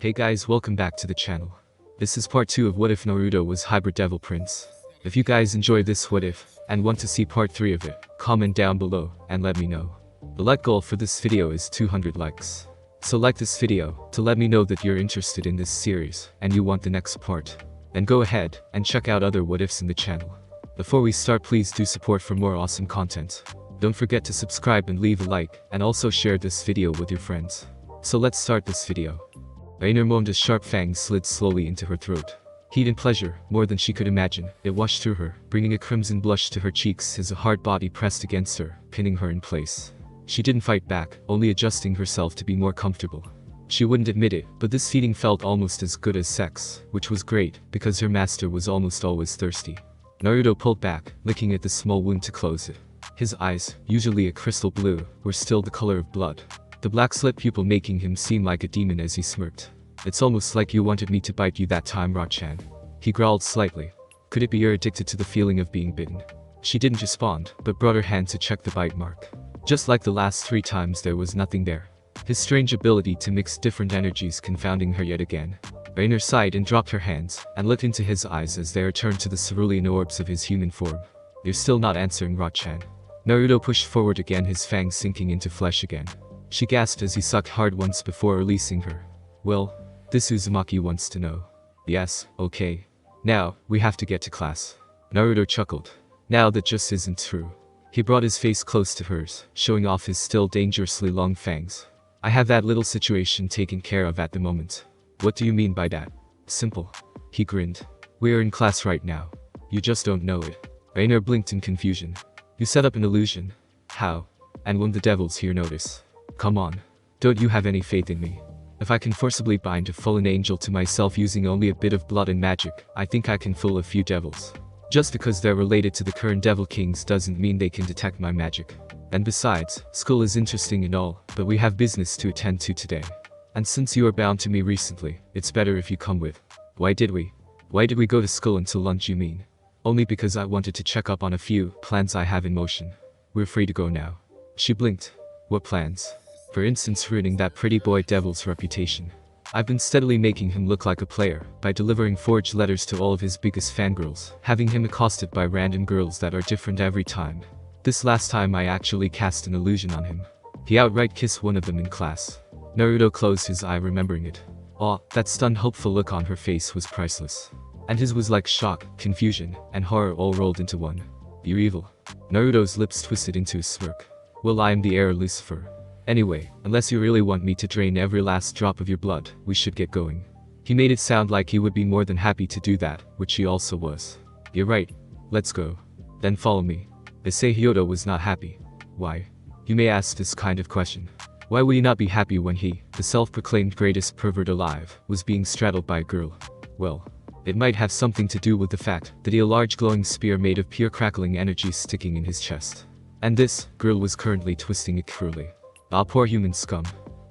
Hey guys, welcome back to the channel. This is part 2 of What If Naruto was Hybrid Devil Prince. If you guys enjoy this what if, and want to see part 3 of it, comment down below, and let me know. The like goal for this video is 200 likes. So like this video, to let me know that you're interested in this series, and you want the next part. Then go ahead, and check out other what ifs in the channel. Before we start, please do support for more awesome content. Don't forget to subscribe and leave a like, and also share this video with your friends. So let's start this video. Rainer moaned as sharp fangs slid slowly into her throat. Heat and pleasure, more than she could imagine, it washed through her, bringing a crimson blush to her cheeks as a hard body pressed against her, pinning her in place. She didn't fight back, only adjusting herself to be more comfortable. She wouldn't admit it, but this feeding felt almost as good as sex, which was great, because her master was almost always thirsty. Naruto pulled back, licking at the small wound to close it. His eyes, usually a crystal blue, were still the color of blood. The black slit pupil making him seem like a demon as he smirked. "It's almost like you wanted me to bite you that time, Rachan." He growled slightly. "Could it be you're addicted to the feeling of being bitten?" She didn't respond, but brought her hand to check the bite mark. Just like the last 3 times, there was nothing there. His strange ability to mix different energies confounding her yet again. Rainer sighed and dropped her hands, and looked into his eyes as they returned to the cerulean orbs of his human form. "You're still not answering, Rachan." Naruto pushed forward again, his fangs sinking into flesh again. She gasped as he sucked hard once before releasing her. "Well, this Uzumaki wants to know." "Yes, okay. Now, we have to get to class." Naruto chuckled. "Now that just isn't true." He brought his face close to hers, showing off his still dangerously long fangs. "I have that little situation taken care of at the moment." "What do you mean by that?" "Simple." He grinned. "We're in class right now. You just don't know it." Rainer blinked in confusion. "You set up an illusion." "How? And won't the devils here notice?" "Come on. Don't you have any faith in me? If I can forcibly bind a fallen angel to myself using only a bit of blood and magic, I think I can fool a few devils. Just because they're related to the current Devil Kings doesn't mean they can detect my magic. And besides, school is interesting and all, but we have business to attend to today. And since you are bound to me recently, it's better if you come with." Why did we go to school until lunch, you mean?" "Only because I wanted to check up on a few plans I have in motion." "We're free to go now." She blinked. "What plans?" "For instance, ruining that pretty boy Devil's reputation. I've been steadily making him look like a player, by delivering forged letters to all of his biggest fangirls, having him accosted by random girls that are different every time. This last time I actually cast an illusion on him. He outright kissed one of them in class." Naruto closed his eye, remembering it. Oh, that stunned, hopeful look on her face was priceless. And his was like shock, confusion, and horror all rolled into one. "You're evil." Naruto's lips twisted into a smirk. "Well, I am the heir, Lucifer. Anyway, unless you really want me to drain every last drop of your blood, we should get going." He made it sound like he would be more than happy to do that, which he also was. "You're right. Let's go. Then follow me." Issei Hyoto was not happy. "Why?" You may ask this kind of question. Why would he not be happy when he, the self-proclaimed greatest pervert alive, was being straddled by a girl? Well, it might have something to do with the fact that he had a large glowing spear made of pure crackling energy sticking in his chest. And this girl was currently twisting it cruelly. "Ah, poor human scum.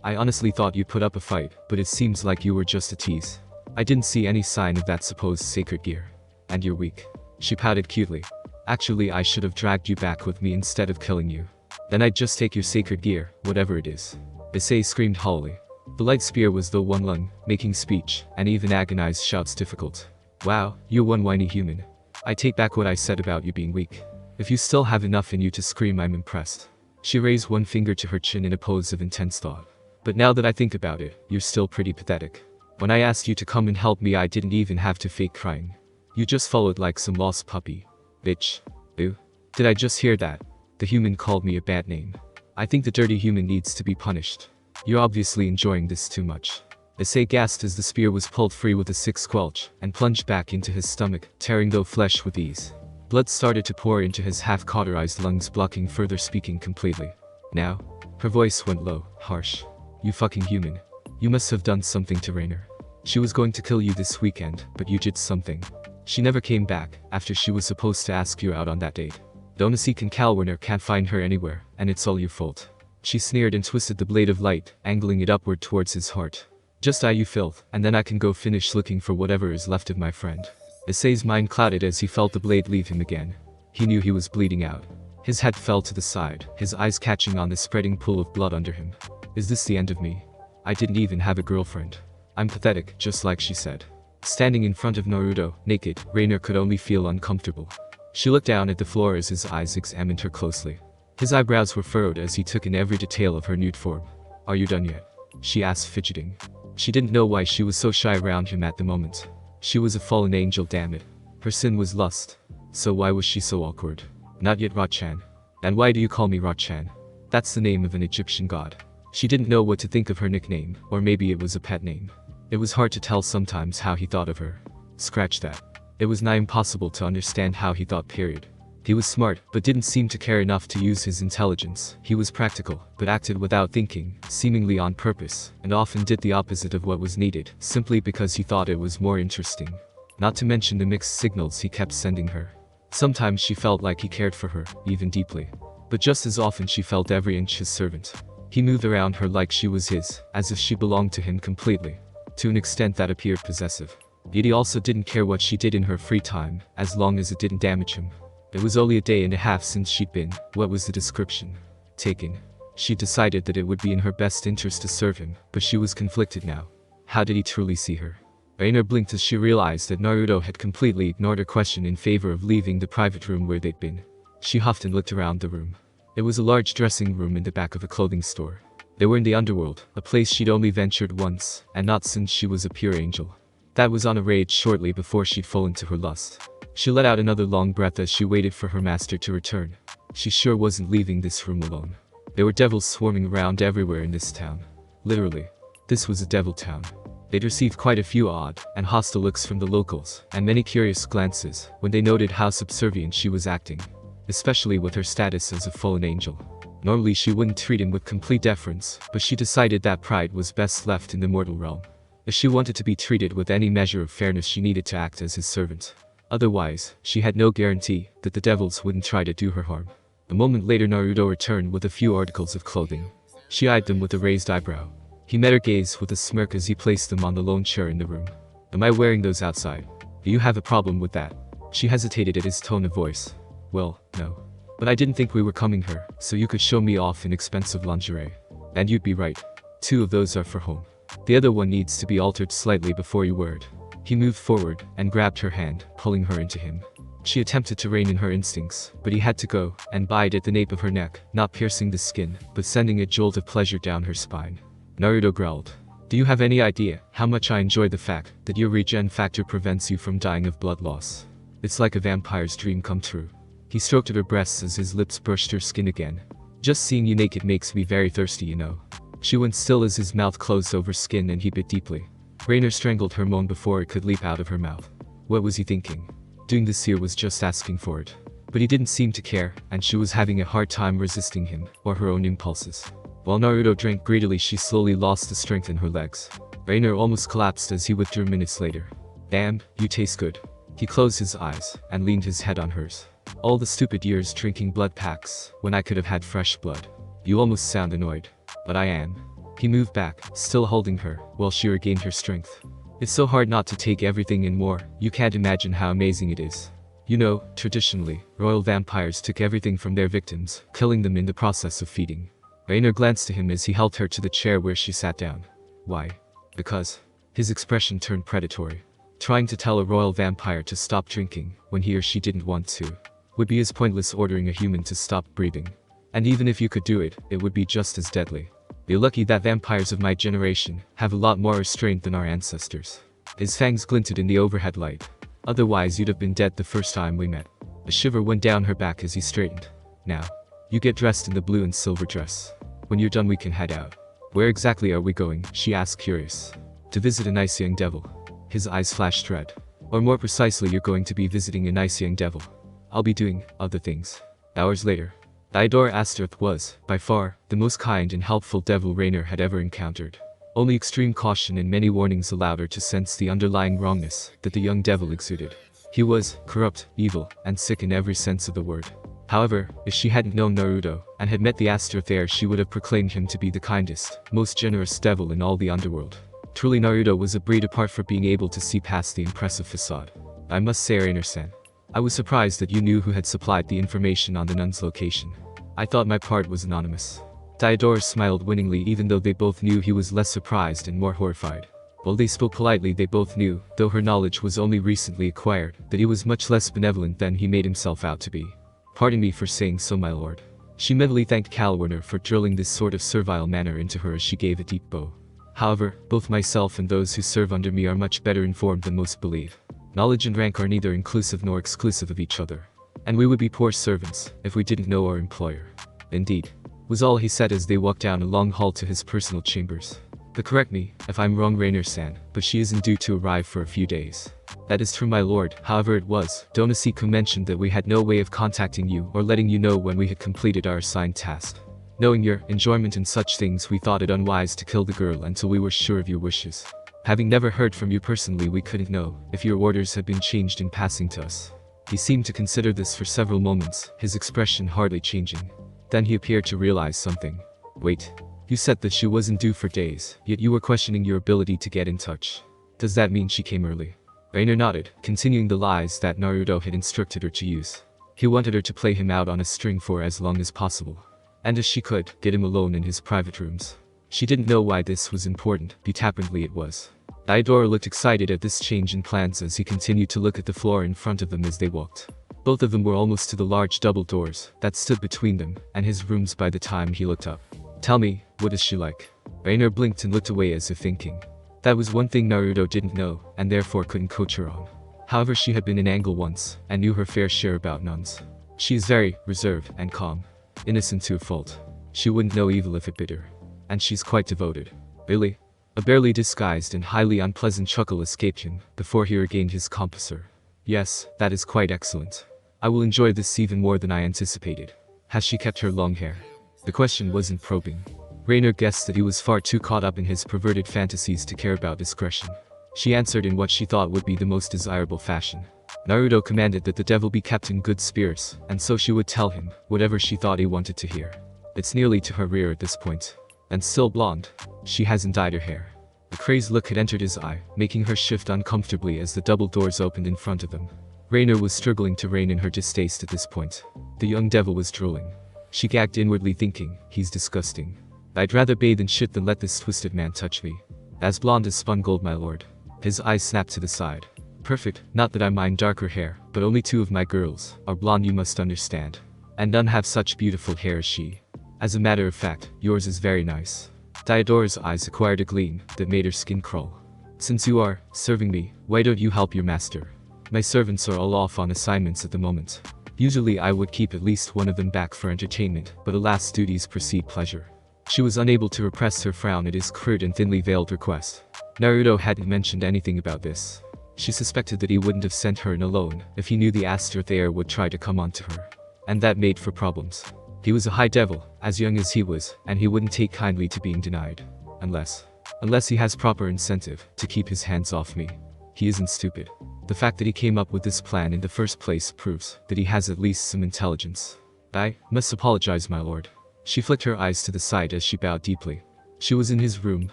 I honestly thought you'd put up a fight, but it seems like you were just a tease. I didn't see any sign of that supposed sacred gear. And you're weak." She pouted cutely. "Actually, I should have dragged you back with me instead of killing you. Then I'd just take your sacred gear, whatever it is." Issei screamed hollowly. The light spear was the one lung, making speech, and even agonized shouts difficult. "Wow, you're one whiny human. I take back what I said about you being weak. If you still have enough in you to scream, I'm impressed." She raised one finger to her chin in a pose of intense thought. "But now that I think about it, you're still pretty pathetic. When I asked you to come and help me, I didn't even have to fake crying. You just followed like some lost puppy. Bitch." "Ew. Did I just hear that?" The human called me a bad name. "I think the dirty human needs to be punished. You're obviously enjoying this too much." Issei gasped as the spear was pulled free with a sick squelch, and plunged back into his stomach, tearing through flesh with ease. Blood started to pour into his half-cauterized lungs, blocking further speaking completely. "Now?" Her voice went low, harsh. "You fucking human. You must have done something to Rainer. She was going to kill you this weekend, but you did something. She never came back, after she was supposed to ask you out on that date. Donosik and Kalwerner can't find her anywhere, and it's all your fault." She sneered and twisted the blade of light, angling it upward towards his heart. "Just die, you filth, and then I can go finish looking for whatever is left of my friend." Issei's mind clouded as he felt the blade leave him again. He knew he was bleeding out. His head fell to the side, his eyes catching on the spreading pool of blood under him. "Is this the end of me? I didn't even have a girlfriend. I'm pathetic, just like she said. Standing in front of Naruto, naked, Reiner could only feel uncomfortable. She looked down at the floor as his eyes examined her closely. His eyebrows were furrowed as he took in every detail of her nude form. Are you done yet? She asked, fidgeting. She didn't know why she was so shy around him at the moment. She was a fallen angel, damn it. Her sin was lust. So why was she so awkward? Not yet, Ra-chan. And why do you call me Ra-chan? That's the name of an Egyptian god. She didn't know what to think of her nickname, or maybe it was a pet name. It was hard to tell sometimes how he thought of her. Scratch that. It was nigh impossible to understand how he thought, period. He was smart, but didn't seem to care enough to use his intelligence. He was practical, but acted without thinking, seemingly on purpose, and often did the opposite of what was needed, simply because he thought it was more interesting. Not to mention the mixed signals he kept sending her. Sometimes she felt like he cared for her, even deeply. But just as often she felt every inch his servant. He moved around her like she was his, as if she belonged to him completely. To an extent that appeared possessive. Yet he also didn't care what she did in her free time, as long as it didn't damage him. It was only a day and a half since she'd been, what was the description? Taken. She decided that it would be in her best interest to serve him, but she was conflicted now. How did he truly see her? Reiner blinked as she realized that Naruto had completely ignored her question in favor of leaving the private room where they'd been. She huffed and looked around the room. It was a large dressing room in the back of a clothing store. They were in the underworld, a place she'd only ventured once, and not since she was a pure angel. That was on a rage shortly before she'd fallen to her lust. She let out another long breath as she waited for her master to return. She sure wasn't leaving this room alone. There were devils swarming around everywhere in this town. Literally. This was a devil town. They'd received quite a few odd and hostile looks from the locals, and many curious glances, when they noted how subservient she was acting. Especially with her status as a fallen angel. Normally she wouldn't treat him with complete deference, but she decided that pride was best left in the mortal realm. If she wanted to be treated with any measure of fairness, she needed to act as his servant. Otherwise, she had no guarantee that the devils wouldn't try to do her harm. A moment later Naruto returned with a few articles of clothing. She eyed them with a raised eyebrow. He met her gaze with a smirk as he placed them on the lone chair in the room. Am I wearing those outside? Do you have a problem with that? She hesitated at his tone of voice. Well, no. But I didn't think we were coming here, so you could show me off in expensive lingerie. And you'd be right. 2 of those are for home. The other one needs to be altered slightly before you wear it. He moved forward and grabbed her hand, pulling her into him. She attempted to rein in her instincts, but he had to go and bite at the nape of her neck, not piercing the skin, but sending a jolt of pleasure down her spine. Naruto growled. Do you have any idea how much I enjoy the fact that your regen factor prevents you from dying of blood loss? It's like a vampire's dream come true. He stroked at her breasts as his lips brushed her skin again. Just seeing you naked makes me very thirsty, you know. She went still as his mouth closed over skin and he bit deeply. Reiner strangled her moan before it could leap out of her mouth. What was he thinking? Doing this here was just asking for it. But he didn't seem to care, and she was having a hard time resisting him, or her own impulses. While Naruto drank greedily, she slowly lost the strength in her legs. Reiner almost collapsed as he withdrew minutes later. Damn, you taste good. He closed his eyes, and leaned his head on hers. All the stupid years drinking blood packs, when I could have had fresh blood. You almost sound annoyed. But I am. He moved back, still holding her, while she regained her strength. It's so hard not to take everything in more, you can't imagine how amazing it is. You know, traditionally, royal vampires took everything from their victims, killing them in the process of feeding. Reiner glanced at him as he helped her to the chair where she sat down. Why? Because. His expression turned predatory. Trying to tell a royal vampire to stop drinking, when he or she didn't want to, would be as pointless ordering a human to stop breathing. And even if you could do it, it would be just as deadly. You're lucky that vampires of my generation have a lot more restraint than our ancestors. His fangs glinted in the overhead light. Otherwise you'd have been dead the first time we met. A shiver went down her back as he straightened. Now, you get dressed in the blue and silver dress. When you're done we can head out. Where exactly are we going? She asked, curious. To visit a nice young devil. His eyes flashed red. Or more precisely, you're going to be visiting a nice young devil. I'll be doing other things. Hours later. Theodore Asterth was, by far, the most kind and helpful devil Reiner had ever encountered. Only extreme caution and many warnings allowed her to sense the underlying wrongness that the young devil exuded. He was corrupt, evil, and sick in every sense of the word. However, if she hadn't known Naruto, and had met the Asterth heir, she would have proclaimed him to be the kindest, most generous devil in all the underworld. Truly Naruto was a breed apart for being able to see past the impressive facade. I must say, Reiner-san, I was surprised that you knew who had supplied the information on the nun's location. I thought my part was anonymous. Theodore smiled winningly, even though they both knew he was less surprised and more horrified. While they spoke politely, they both knew, though her knowledge was only recently acquired, that he was much less benevolent than he made himself out to be. Pardon me for saying so, my lord. She mentally thanked Calwarner for drilling this sort of servile manner into her as she gave a deep bow. However, both myself and those who serve under me are much better informed than most believe. Knowledge and rank are neither inclusive nor exclusive of each other. And we would be poor servants if we didn't know our employer. Indeed, was all he said as they walked down a long hall to his personal chambers. But correct me if I'm wrong, Rainer-san, but she isn't due to arrive for a few days. That is true, my lord. However, it was Donasiku mentioned that we had no way of contacting you or letting you know when we had completed our assigned task. Knowing your enjoyment in such things, we thought it unwise to kill the girl until we were sure of your wishes. Having never heard from you personally, we couldn't know if your orders had been changed in passing to us. He seemed to consider this for several moments, his expression hardly changing. Then he appeared to realize something. Wait. You said that she wasn't due for days, yet you were questioning your ability to get in touch. Does that mean she came early? Rainer nodded, continuing the lies that Naruto had instructed her to use. He wanted her to play him out on a string for as long as possible. And as she could, get him alone in his private rooms. She didn't know why this was important, but apparently it was. Diodora looked excited at this change in plans as he continued to look at the floor in front of them as they walked. Both of them were almost to the large double doors that stood between them and his rooms by the time he looked up. Tell me, what is she like? Rainer blinked and looked away as if thinking. That was one thing Naruto didn't know, and therefore couldn't coach her on. However, she had been in Angle once, and knew her fair share about nuns. She is very reserved and calm. Innocent to a fault. She wouldn't know evil if it bit her. And she's quite devoted. Really? A barely disguised and highly unpleasant chuckle escaped him, before he regained his composure. Yes, that is quite excellent. I will enjoy this even more than I anticipated. Has she kept her long hair? The question wasn't probing. Rainer guessed that he was far too caught up in his perverted fantasies to care about discretion. She answered in what she thought would be the most desirable fashion. Naruto commanded that the devil be kept in good spirits, and so she would tell him whatever she thought he wanted to hear. It's nearly to her rear at this point. And still blonde. She hasn't dyed her hair. The crazed look had entered his eye, making her shift uncomfortably as the double doors opened in front of them. Rainer was struggling to rein in her distaste at this point. The young devil was drooling. She gagged inwardly, thinking, he's disgusting. I'd rather bathe in shit than let this twisted man touch me. As blonde as spun gold, my lord. His eyes snapped to the side. Perfect, not that I mind darker hair, but only two of my girls are blonde, you must understand. And none have such beautiful hair as she. As a matter of fact, yours is very nice. Diodora's eyes acquired a gleam that made her skin crawl. Since you are serving me, why don't you help your master? My servants are all off on assignments at the moment. Usually I would keep at least one of them back for entertainment, but alas, duties precede pleasure. She was unable to repress her frown at his crude and thinly veiled request. Naruto hadn't mentioned anything about this. She suspected that he wouldn't have sent her in alone if he knew the Astaroth heir would try to come onto her. And that made for problems. He was a high devil, as young as he was, and he wouldn't take kindly to being denied. Unless he has proper incentive to keep his hands off me. He isn't stupid. The fact that he came up with this plan in the first place proves that he has at least some intelligence. I must apologize, my lord. She flicked her eyes to the side as she bowed deeply. She was in his room,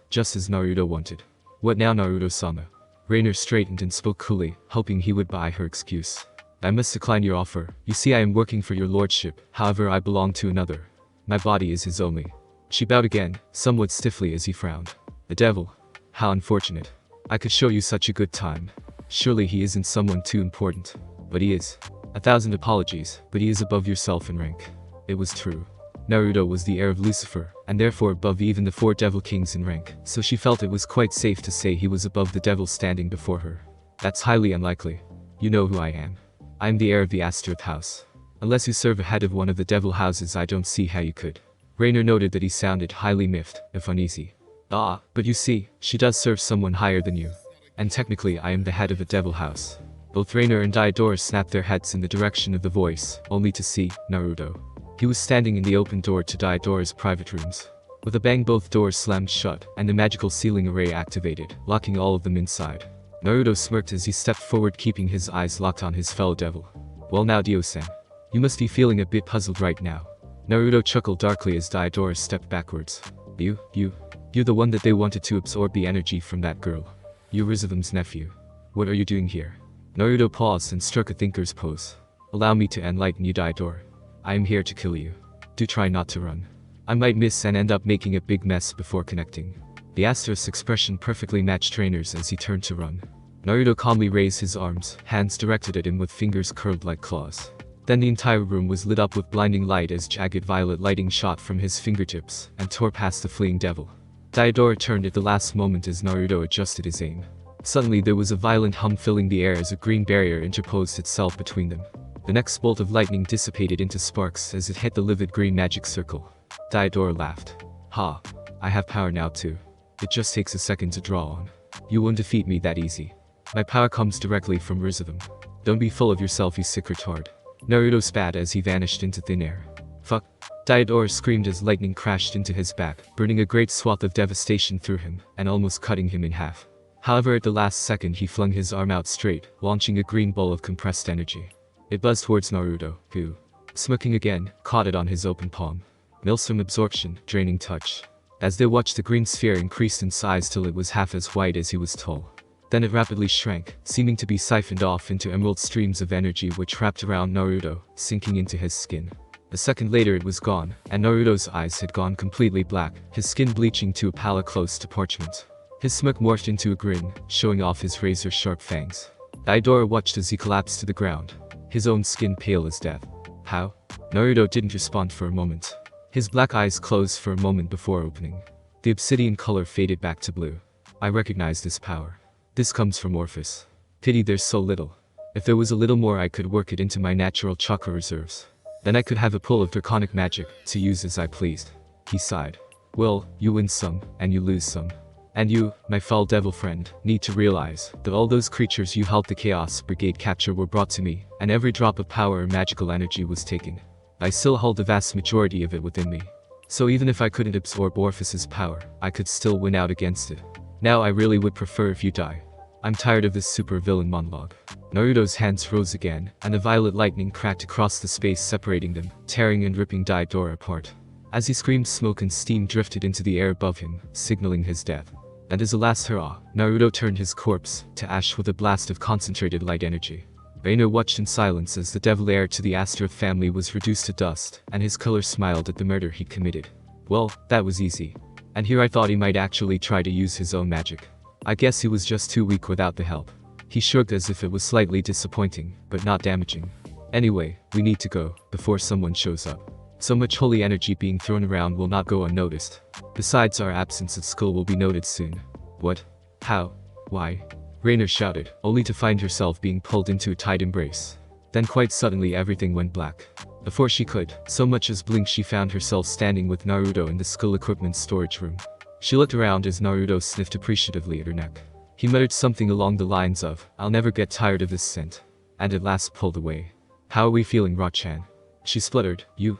just as Naruto wanted. What now, Naruto-sama? Rainer straightened and spoke coolly, hoping he would buy her excuse. I must decline your offer. You see, I am working for your lordship, however I belong to another. My body is his only. She bowed again, somewhat stiffly as he frowned. The devil. How unfortunate. I could show you such a good time. Surely he isn't someone too important. But he is. 1,000 apologies, but he is above yourself in rank. It was true. Naruto was the heir of Lucifer, and therefore above even the 4 devil kings in rank, so she felt it was quite safe to say he was above the devil standing before her. That's highly unlikely. You know who I am. I am the heir of the Astaroth house. Unless you serve ahead of one of the devil houses, I don't see how you could. Rainer noted that he sounded highly miffed, if uneasy. Ah, but you see, she does serve someone higher than you. And technically I am the head of a devil house. Both Rainer and Diodora snapped their heads in the direction of the voice, only to see Naruto. He was standing in the open door to Diodora's private rooms. With a bang, both doors slammed shut, and the magical sealing array activated, locking all of them inside. Naruto smirked as he stepped forward, keeping his eyes locked on his fellow devil. Well now, Dio-san. You must be feeling a bit puzzled right now. Naruto chuckled darkly as Diodora stepped backwards. You're the one that they wanted to absorb the energy from that girl. You're Rizavum's nephew. What are you doing here? Naruto paused and struck a thinker's pose. Allow me to enlighten you, Diodora. I am here to kill you. Do try not to run. I might miss and end up making a big mess before connecting. The asterisk expression perfectly matched Trainer's as he turned to run. Naruto calmly raised his arms, hands directed at him with fingers curled like claws. Then the entire room was lit up with blinding light as jagged violet lighting shot from his fingertips and tore past the fleeing devil. Diodora turned at the last moment as Naruto adjusted his aim. Suddenly there was a violent hum filling the air as a green barrier interposed itself between them. The next bolt of lightning dissipated into sparks as it hit the livid green magic circle. Diodora laughed. Ha! I have power now too. It just takes a second to draw on. You won't defeat me that easy. My power comes directly from rhythm. Don't be full of yourself, you sick retard. Naruto spat as he vanished into thin air. Fuck. Diodora screamed as lightning crashed into his back, burning a great swath of devastation through him, and almost cutting him in half. However, at the last second he flung his arm out straight, launching a green ball of compressed energy. It buzzed towards Naruto, who, smirking again, caught it on his open palm. Milsom absorption, draining touch. As they watched, the green sphere increased in size till it was half as wide as he was tall. Then it rapidly shrank, seeming to be siphoned off into emerald streams of energy which wrapped around Naruto, sinking into his skin. A second later it was gone, and Naruto's eyes had gone completely black, his skin bleaching to a pallor close to parchment. His smirk morphed into a grin, showing off his razor-sharp fangs. Diodora watched as he collapsed to the ground, his own skin pale as death. How? Naruto didn't respond for a moment. His black eyes closed for a moment before opening. The obsidian color faded back to blue. I recognize this power. This comes from Orpheus. Pity there's so little. If there was a little more I could work it into my natural chakra reserves. Then I could have a pool of draconic magic to use as I pleased. He sighed. Well, you win some, and you lose some. And you, my foul devil friend, need to realize that all those creatures you helped the Chaos Brigade capture were brought to me, and every drop of power or magical energy was taken. I still hold the vast majority of it within me. So even if I couldn't absorb Orpheus's power, I could still win out against it. Now I really would prefer if you die. I'm tired of this super villain monologue. Naruto's hands rose again, and the violet lightning cracked across the space separating them, tearing and ripping Diodora apart. As he screamed, smoke and steam drifted into the air above him, signaling his death. And as a last hurrah, Naruto turned his corpse to ash with a blast of concentrated light energy. Reiner watched in silence as the devil heir to the Astaroth family was reduced to dust, and his killer smiled at the murder he'd committed. Well, that was easy. And here I thought he might actually try to use his own magic. I guess he was just too weak without the help. He shrugged as if it was slightly disappointing, but not damaging. Anyway, we need to go, before someone shows up. So much holy energy being thrown around will not go unnoticed. Besides, our absence of skill will be noted soon. What? How? Why? Reiner shouted, only to find herself being pulled into a tight embrace. Then quite suddenly everything went black. Before she could so much as blink, she found herself standing with Naruto in the skill equipment storage room. She looked around as Naruto sniffed appreciatively at her neck. He muttered something along the lines of, I'll never get tired of this scent. And at last pulled away. How are we feeling, Ra-chan? She spluttered, You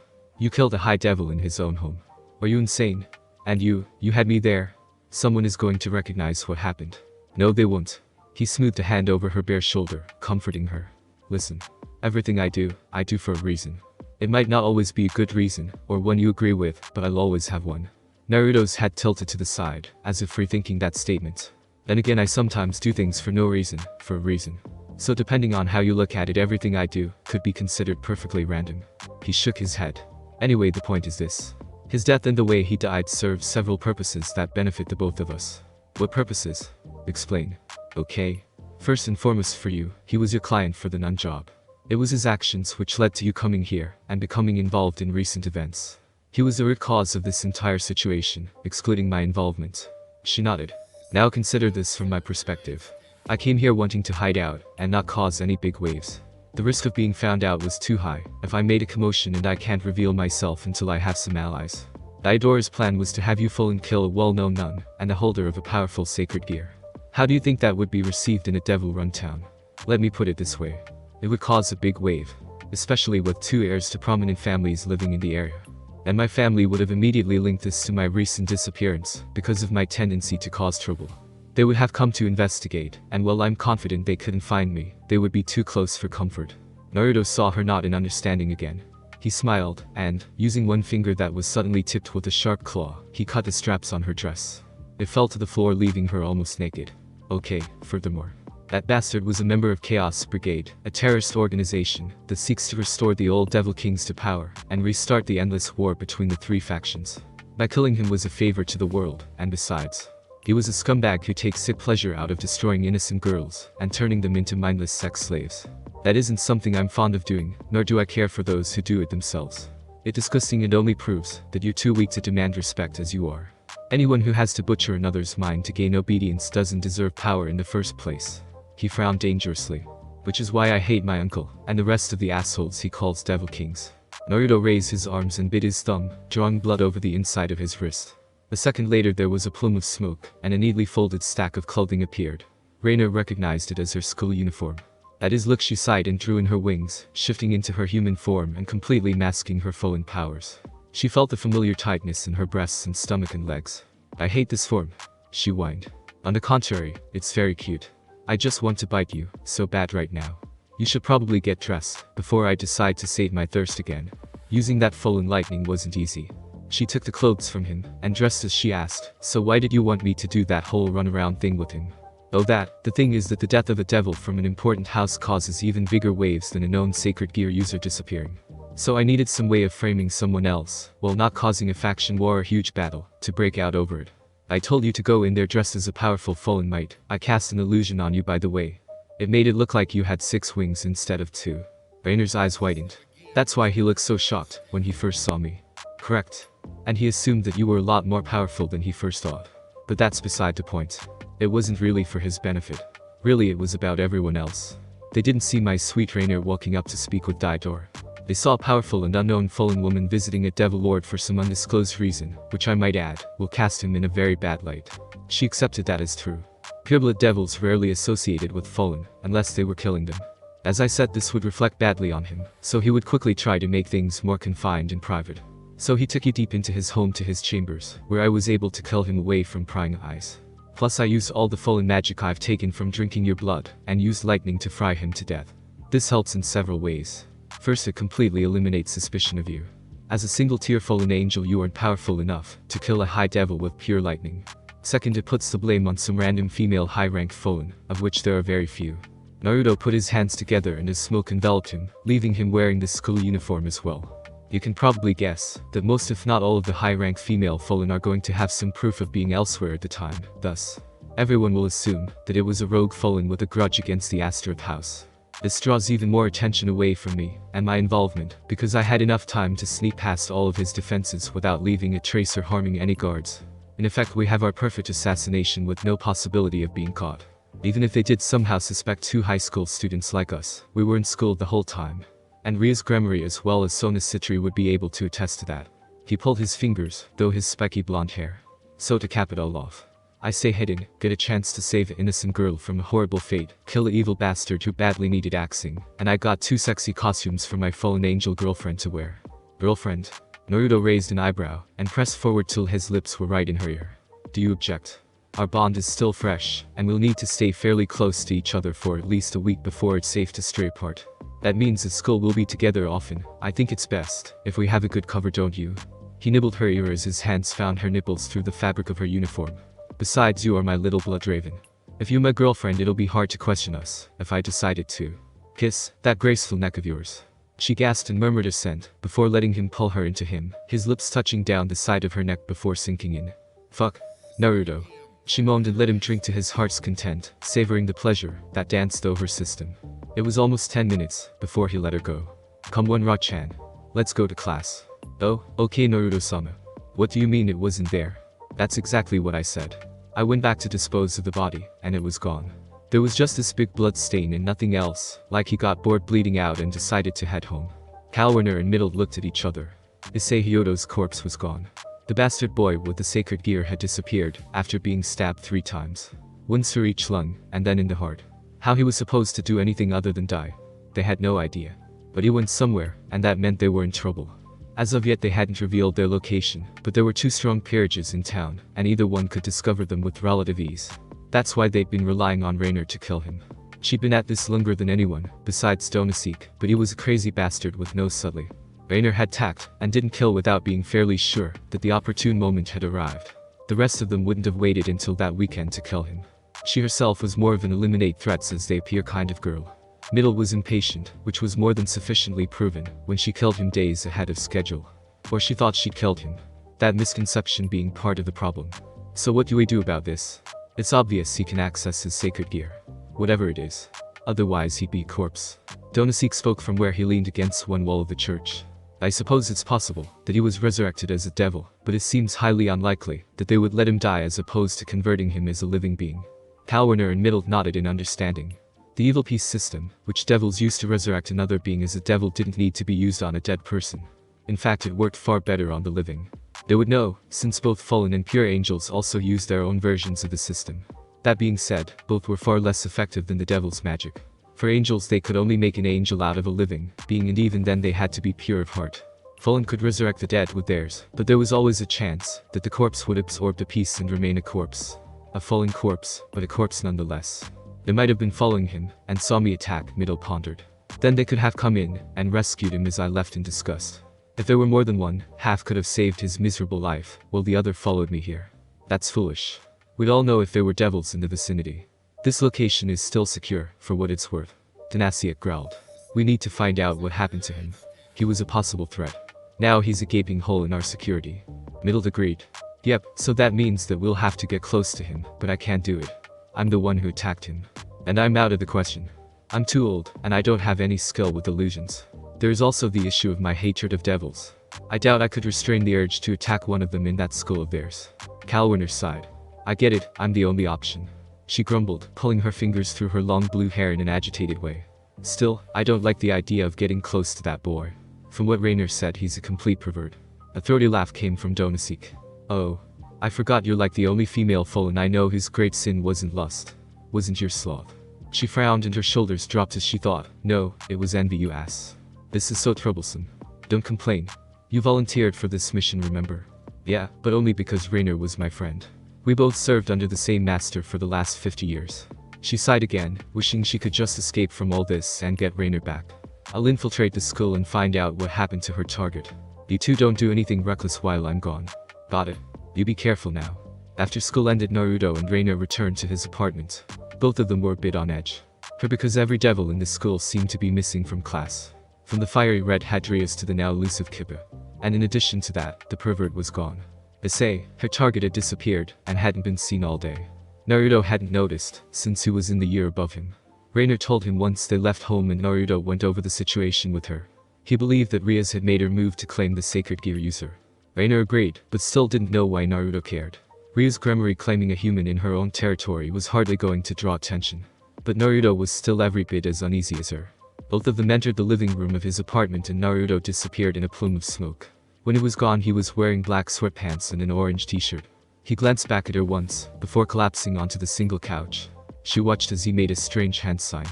killed a high devil in his own home. Are you insane? And you had me there. Someone is going to recognize what happened. No, they won't. He smoothed a hand over her bare shoulder, comforting her. Listen. Everything I do for a reason. It might not always be a good reason, or one you agree with, but I'll always have one. Naruto's head tilted to the side, as if rethinking that statement. Then again, I sometimes do things for no reason, for a reason. So depending on how you look at it, everything I do could be considered perfectly random. He shook his head. Anyway, the point is this. His death and the way he died serves several purposes that benefit the both of us. What purposes? Explain. Okay. First and foremost, for you, he was your client for the nun job. It was his actions which led to you coming here and becoming involved in recent events. He was the root cause of this entire situation, excluding my involvement. She nodded. Now consider this from my perspective. I came here wanting to hide out and not cause any big waves. The risk of being found out was too high if I made a commotion, and I can't reveal myself until I have some allies. Diodora's plan was to have you fall and kill a well-known nun and the holder of a powerful sacred gear. How do you think that would be received in a devil-run town? Let me put it this way. It would cause a big wave, especially with 2 heirs to prominent families living in the area. And my family would have immediately linked this to my recent disappearance because of my tendency to cause trouble. They would have come to investigate, and while I'm confident they couldn't find me, they would be too close for comfort. Naruto saw her nod in understanding again. He smiled, and, using one finger that was suddenly tipped with a sharp claw, he cut the straps on her dress. It fell to the floor, leaving her almost naked. Okay, furthermore. That bastard was a member of Chaos Brigade, a terrorist organization that seeks to restore the old Devil Kings to power and restart the endless war between the 3 factions. My killing him was a favor to the world, and besides, He was a scumbag who takes sick pleasure out of destroying innocent girls and turning them into mindless sex slaves. That isn't something I'm fond of doing, nor do I care for those who do it themselves. It's disgusting and only proves that you're too weak to demand respect as you are. Anyone who has to butcher another's mind to gain obedience doesn't deserve power in the first place. He frowned dangerously. Which is why I hate my uncle, and the rest of the assholes he calls Devil Kings. Naruto raised his arms and bit his thumb, drawing blood over the inside of his wrist. A second later there was a plume of smoke, and a neatly folded stack of clothing appeared. Reiner recognized it as her school uniform. At his look she sighed and drew in her wings, shifting into her human form and completely masking her fallen powers. She felt the familiar tightness in her breasts and stomach and legs. I hate this form, she whined. On the contrary, it's very cute. I just want to bite you, so bad right now. You should probably get dressed, before I decide to save my thirst again. Using that fallen lightning wasn't easy. She took the clothes from him, and dressed as she asked, so why did you want me to do that whole runaround thing with him? Oh the thing is that the death of a devil from an important house causes even bigger waves than a known sacred gear user disappearing. So I needed some way of framing someone else, while not causing a faction war or huge battle, to break out over it. I told you to go in there dressed as a powerful fallen might. I cast an illusion on you by the way. It made it look like you had 6 wings instead of 2. Rainer's eyes widened. That's why he looked so shocked when he first saw me. Correct. And he assumed that you were a lot more powerful than he first thought. But that's beside the point. It wasn't really for his benefit. Really it was about everyone else. They didn't see my sweet Rainer walking up to speak with Daidor. They saw a powerful and unknown fallen woman visiting a devil lord for some undisclosed reason, which I might add, will cast him in a very bad light. She accepted that as true. Pureblood devils rarely associated with fallen, unless they were killing them. As I said, this would reflect badly on him, so he would quickly try to make things more confined and private. So he took you deep into his home to his chambers, where I was able to kill him away from prying eyes. Plus I used all the fallen magic I've taken from drinking your blood, and used lightning to fry him to death. This helps in several ways. First, it completely eliminates suspicion of you. As a single-tier fallen angel you aren't powerful enough to kill a high devil with pure lightning. Second, it puts the blame on some random female high-ranked fallen, of which there are very few. Naruto put his hands together and his smoke enveloped him, leaving him wearing the school uniform as well. You can probably guess that most if not all of the high-ranked female fallen are going to have some proof of being elsewhere at the time, thus, everyone will assume that it was a rogue fallen with a grudge against the Asteroth house. This draws even more attention away from me and my involvement, because I had enough time to sneak past all of his defenses without leaving a trace or harming any guards. In effect, we have our perfect assassination with no possibility of being caught. Even if they did somehow suspect 2 high school students like us, we were in school the whole time. And Ria's Gremory as well as Sona's Citri would be able to attest to that. He pulled his fingers, though his spiky blonde hair. So to cap it all off, I say head in, get a chance to save an innocent girl from a horrible fate, kill an evil bastard who badly needed axing, and I got 2 sexy costumes for my fallen angel girlfriend to wear. Girlfriend? Naruto raised an eyebrow, and pressed forward till his lips were right in her ear. Do you object? Our bond is still fresh, and we'll need to stay fairly close to each other for at least a week before it's safe to stray apart. That means at school we'll be together often. I think it's best if we have a good cover, don't you? He nibbled her ear as his hands found her nipples through the fabric of her uniform. Besides, you are my little blood raven. If you're my girlfriend, it'll be hard to question us, if I decided to kiss that graceful neck of yours. She gasped and murmured assent, before letting him pull her into him, his lips touching down the side of her neck before sinking in. Fuck, Naruto. She moaned and let him drink to his heart's content, savoring the pleasure that danced over her system. It was almost 10 minutes before he let her go. Come on, Ra-chan. Let's go to class. Oh, okay Naruto-sama. What do you mean it wasn't there? That's exactly what I said. I went back to dispose of the body, and it was gone. There was just this big blood stain and nothing else, like he got bored bleeding out and decided to head home. Kalwerner and Middle looked at each other. Issei Hyodo's corpse was gone. The bastard boy with the sacred gear had disappeared after being stabbed 3 times. Once through each lung, and then in the heart. How he was supposed to do anything other than die, they had no idea. But he went somewhere, and that meant they were in trouble. As of yet they hadn't revealed their location, but there were 2 strong peerages in town, and either one could discover them with relative ease. That's why they'd been relying on Rainer to kill him. She'd been at this longer than anyone, besides Donosik, but he was a crazy bastard with no subtlety. Rainer had tact, and didn't kill without being fairly sure that the opportune moment had arrived. The rest of them wouldn't have waited until that weekend to kill him. She herself was more of an eliminate threats as they appear kind of girl. Middle was impatient, which was more than sufficiently proven when she killed him days ahead of schedule. Or she thought she'd killed him. That misconception being part of the problem. So what do we do about this? It's obvious he can access his sacred gear. Whatever it is. Otherwise he'd be a corpse. Donasik spoke from where he leaned against one wall of the church. I suppose it's possible that he was resurrected as a devil, but it seems highly unlikely that they would let him die as opposed to converting him as a living being. Kalwerner and Middle nodded in understanding. The evil peace system, which devils used to resurrect another being as a devil, didn't need to be used on a dead person. In fact, it worked far better on the living. They would know, since both fallen and pure angels also used their own versions of the system. That being said, both were far less effective than the devil's magic. For angels, they could only make an angel out of a living being, and even then they had to be pure of heart. Fallen could resurrect the dead with theirs, but there was always a chance that the corpse would absorb the peace and remain a corpse. A fallen corpse, but a corpse nonetheless. They might have been following him, and saw me attack, Middle pondered. Then they could have come in, and rescued him as I left in disgust. If there were more than one, half could have saved his miserable life, while the other followed me here. That's foolish. We'd all know if there were devils in the vicinity. This location is still secure, for what it's worth. Denasiak growled. We need to find out what happened to him. He was a possible threat. Now he's a gaping hole in our security. Middle agreed. Yep, so that means that we'll have to get close to him, but I can't do it. I'm the one who attacked him. And I'm out of the question. I'm too old, and I don't have any skill with illusions. There is also the issue of my hatred of devils. I doubt I could restrain the urge to attack one of them in that skull of theirs. Kalwerner sighed. I get it, I'm the only option. She grumbled, pulling her fingers through her long blue hair in an agitated way. Still, I don't like the idea of getting close to that boy. From what Rainer said, he's a complete pervert. A throaty laugh came from Donasik. Oh. I forgot you're like the only female fallen I know whose great sin wasn't lust. Wasn't your sloth. She frowned and her shoulders dropped as she thought, no, it was envy, you ass. This is so troublesome. Don't complain. You volunteered for this mission, remember? Yeah, but only because Rainer was my friend. We both served under the same master for the last 50 years. She sighed again, wishing she could just escape from all this and get Rainer back. I'll infiltrate the school and find out what happened to her target. You two don't do anything reckless while I'm gone. Got it. You be careful now. After school ended, Naruto and Rainer returned to his apartment. Both of them were a bit on edge. Because every devil in the school seemed to be missing from class. From the fiery red Hadrias to the now elusive Kippa. And in addition to that, the pervert was gone. They say, her target had disappeared, and hadn't been seen all day. Naruto hadn't noticed, since he was in the year above him. Rainer told him once they left home and Naruto went over the situation with her. He believed that Rias had made her move to claim the sacred gear user. Rainer agreed, but still didn't know why Naruto cared. Ria's Gremory claiming a human in her own territory was hardly going to draw attention. But Naruto was still every bit as uneasy as her. Both of them entered the living room of his apartment and Naruto disappeared in a plume of smoke. When he was gone, he was wearing black sweatpants and an orange t-shirt. He glanced back at her once, before collapsing onto the single couch. She watched as he made a strange hand sign.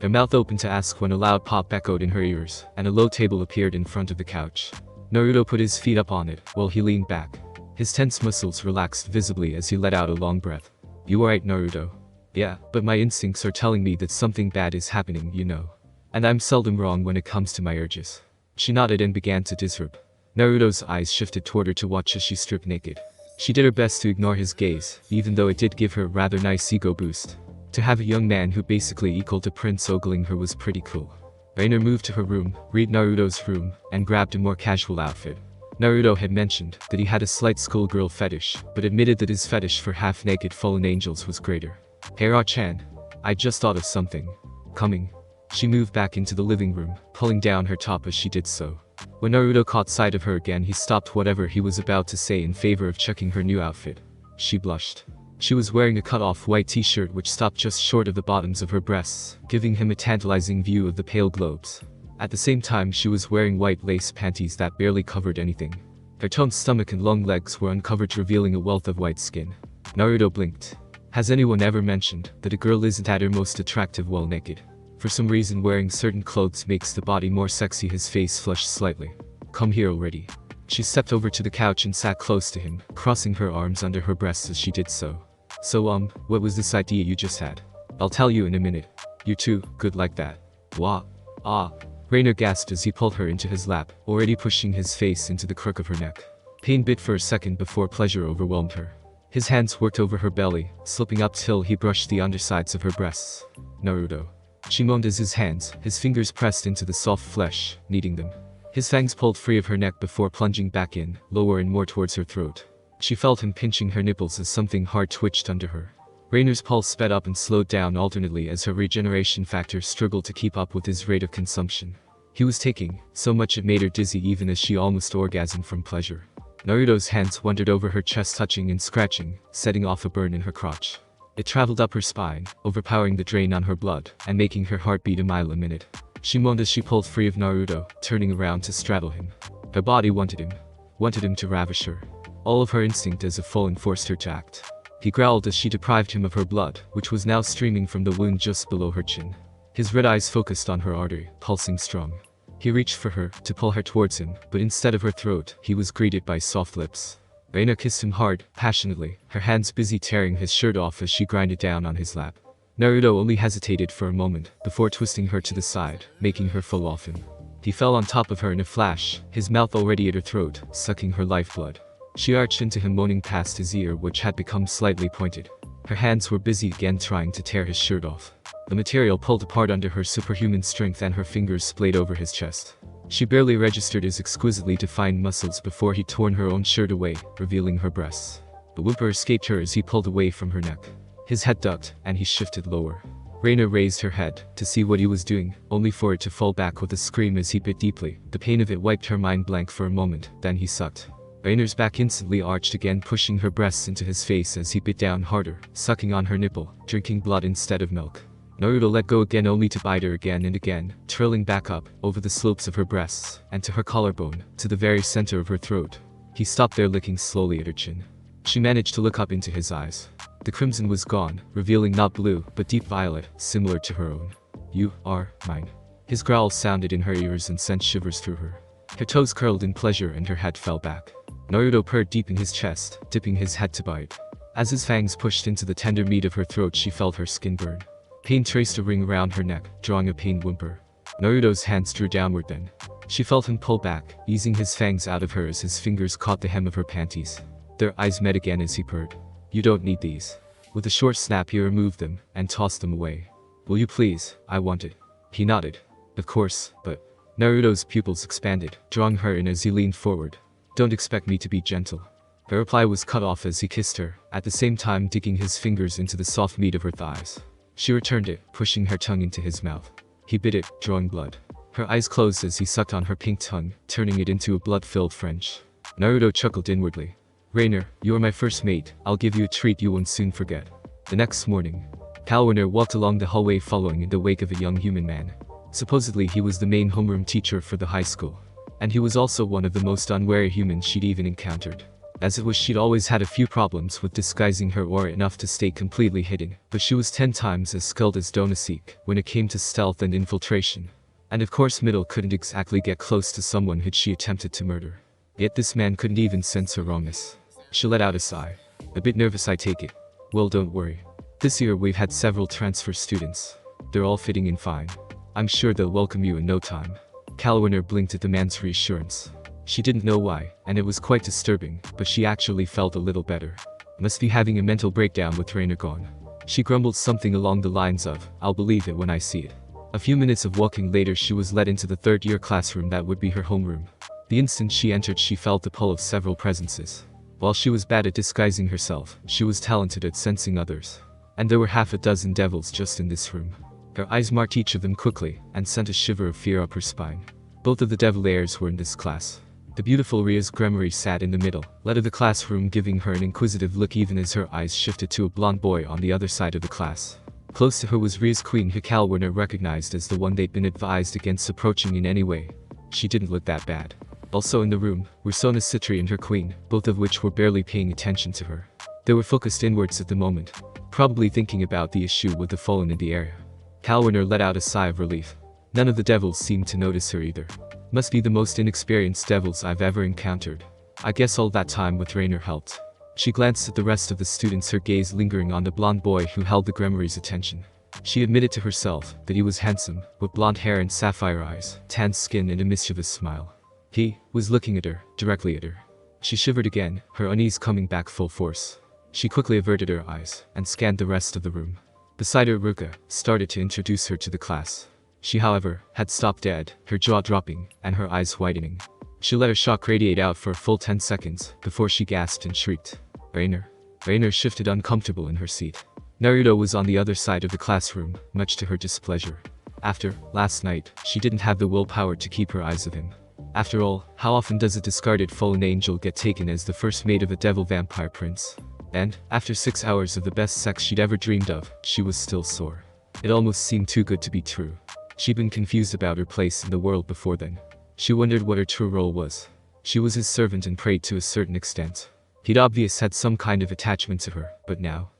Her mouth opened to ask when a loud pop echoed in her ears, and a low table appeared in front of the couch. Naruto put his feet up on it, while he leaned back. His tense muscles relaxed visibly as he let out a long breath. You alright, Naruto? Yeah, but my instincts are telling me that something bad is happening, you know. And I'm seldom wrong when it comes to my urges. She nodded and began to disrobe. Naruto's eyes shifted toward her to watch as she stripped naked. She did her best to ignore his gaze, even though it did give her a rather nice ego boost. To have a young man who basically equaled to Prince ogling her was pretty cool. Rainer moved to her room, read Naruto's room, and grabbed a more casual outfit. Naruto had mentioned that he had a slight schoolgirl fetish, but admitted that his fetish for half-naked fallen angels was greater. Hera-chan, I just thought of something. Coming. She moved back into the living room, pulling down her top as she did so. When Naruto caught sight of her again, he stopped whatever he was about to say in favor of checking her new outfit. She blushed. She was wearing a cut-off white t-shirt which stopped just short of the bottoms of her breasts, giving him a tantalizing view of the pale globes. At the same time, she was wearing white lace panties that barely covered anything. Her toned stomach and long legs were uncovered, revealing a wealth of white skin. Naruto blinked. Has anyone ever mentioned that a girl isn't at her most attractive while naked? For some reason, wearing certain clothes makes the body more sexy. His face flushed slightly. Come here already. She stepped over to the couch and sat close to him, crossing her arms under her breasts as she did so. So what was this idea you just had? I'll tell you in a minute. You're too good like that. Wah. Ah. Rainer gasped as he pulled her into his lap, already pushing his face into the crook of her neck. Pain bit for a second before pleasure overwhelmed her. His hands worked over her belly, slipping up till he brushed the undersides of her breasts. Naruto. She moaned as his fingers pressed into the soft flesh, kneading them. His fangs pulled free of her neck before plunging back in, lower and more towards her throat. She felt him pinching her nipples as something hard twitched under her. Rainer's pulse sped up and slowed down alternately as her regeneration factor struggled to keep up with his rate of consumption. He was taking so much it made her dizzy even as she almost orgasmed from pleasure. Naruto's hands wandered over her chest, touching and scratching, setting off a burn in her crotch. It traveled up her spine, overpowering the drain on her blood, and making her heart beat a mile a minute. She moaned as she pulled free of Naruto, turning around to straddle him. Her body wanted him to ravish her. All of her instinct as a fallen forced her to act. He growled as she deprived him of her blood, which was now streaming from the wound just below her chin. His red eyes focused on her artery, pulsing strong. He reached for her, to pull her towards him, but instead of her throat, he was greeted by soft lips. Reina kissed him hard, passionately, her hands busy tearing his shirt off as she grinded down on his lap. Naruto only hesitated for a moment, before twisting her to the side, making her fall off him. He fell on top of her in a flash, his mouth already at her throat, sucking her lifeblood. She arched into him, moaning past his ear, which had become slightly pointed. Her hands were busy again trying to tear his shirt off. The material pulled apart under her superhuman strength and her fingers splayed over his chest. She barely registered his exquisitely defined muscles before he torn her own shirt away, revealing her breasts. The whimper escaped her as he pulled away from her neck. His head ducked, and he shifted lower. Reina raised her head, to see what he was doing, only for it to fall back with a scream as he bit deeply. The pain of it wiped her mind blank for a moment, then he sucked. Rainer's back instantly arched again, pushing her breasts into his face as he bit down harder, sucking on her nipple, drinking blood instead of milk. Naruto let go again, only to bite her again and again, twirling back up, over the slopes of her breasts, and to her collarbone, to the very center of her throat. He stopped there, licking slowly at her chin. She managed to look up into his eyes. The crimson was gone, revealing not blue, but deep violet, similar to her own. "You are mine." His growl sounded in her ears and sent shivers through her. Her toes curled in pleasure and her head fell back. Naruto purred deep in his chest, dipping his head to bite. As his fangs pushed into the tender meat of her throat, she felt her skin burn. Pain traced a ring around her neck, drawing a pained whimper. Naruto's hands drew downward then. She felt him pull back, easing his fangs out of her as his fingers caught the hem of her panties. Their eyes met again as he purred. "You don't need these." With a short snap he removed them, and tossed them away. "Will you please? I want it." He nodded. "Of course, but..." Naruto's pupils expanded, drawing her in as he leaned forward. "Don't expect me to be gentle." Her reply was cut off as he kissed her, at the same time digging his fingers into the soft meat of her thighs. She returned it, pushing her tongue into his mouth. He bit it, drawing blood. Her eyes closed as he sucked on her pink tongue, turning it into a blood-filled French. Naruto chuckled inwardly. "Rainer, you are my first mate, I'll give you a treat you won't soon forget." The next morning, Calwinner walked along the hallway following in the wake of a young human man. Supposedly he was the main homeroom teacher for the high school. And he was also one of the most unwary humans she'd even encountered. As it was, she'd always had a few problems with disguising her aura enough to stay completely hidden, but she was 10 times as skilled as Donaseek when it came to stealth and infiltration. And of course Middle couldn't exactly get close to someone who she attempted to murder. Yet this man couldn't even sense her wrongness. She let out a sigh. "A bit nervous, I take it." "Well, don't worry. This year we've had several transfer students. They're all fitting in fine. I'm sure they'll welcome you in no time." Calwinner blinked at the man's reassurance. She didn't know why, and it was quite disturbing, but she actually felt a little better. Must be having a mental breakdown with Rainer gone. She grumbled something along the lines of, "I'll believe it when I see it." A few minutes of walking later she was led into the third-year classroom that would be her homeroom. The instant she entered she felt the pull of several presences. While she was bad at disguising herself, she was talented at sensing others. And there were half a dozen devils just in this room. Her eyes marked each of them quickly, and sent a shiver of fear up her spine. Both of the devil heirs were in this class. The beautiful Ria's Gremory sat in the middle, led of the classroom, giving her an inquisitive look even as her eyes shifted to a blonde boy on the other side of the class. Close to her was Ria's queen, who Calwinner recognized as the one they'd been advised against approaching in any way. She didn't look that bad. Also in the room were Sona Citri and her queen, both of which were barely paying attention to her. They were focused inwards at the moment, probably thinking about the issue with the fallen in the area. Calwinner let out a sigh of relief. None of the devils seemed to notice her either. Must be the most inexperienced devils I've ever encountered. I guess all that time with Rainer helped. She glanced at the rest of the students, her gaze lingering on the blonde boy who held the Gremory's attention. She admitted to herself that he was handsome, with blonde hair and sapphire eyes, tan skin and a mischievous smile. He was looking at her, directly at her. She shivered again, her unease coming back full force. She quickly averted her eyes, and scanned the rest of the room. Beside her, Ruka started to introduce her to the class. She, however, had stopped dead, her jaw dropping, and her eyes widening. She let her shock radiate out for a full 10 seconds before she gasped and shrieked. Rainer. Rainer shifted uncomfortable in her seat. Naruto was on the other side of the classroom, much to her displeasure. After last night, she didn't have the willpower to keep her eyes of him. After all, how often does a discarded fallen angel get taken as the first mate of a devil vampire prince? And, after 6 hours of the best sex she'd ever dreamed of, she was still sore. It almost seemed too good to be true. She'd been confused about her place in the world before then. She wondered what her true role was. She was his servant and prey to a certain extent. He'd obviously had some kind of attachment to her, but now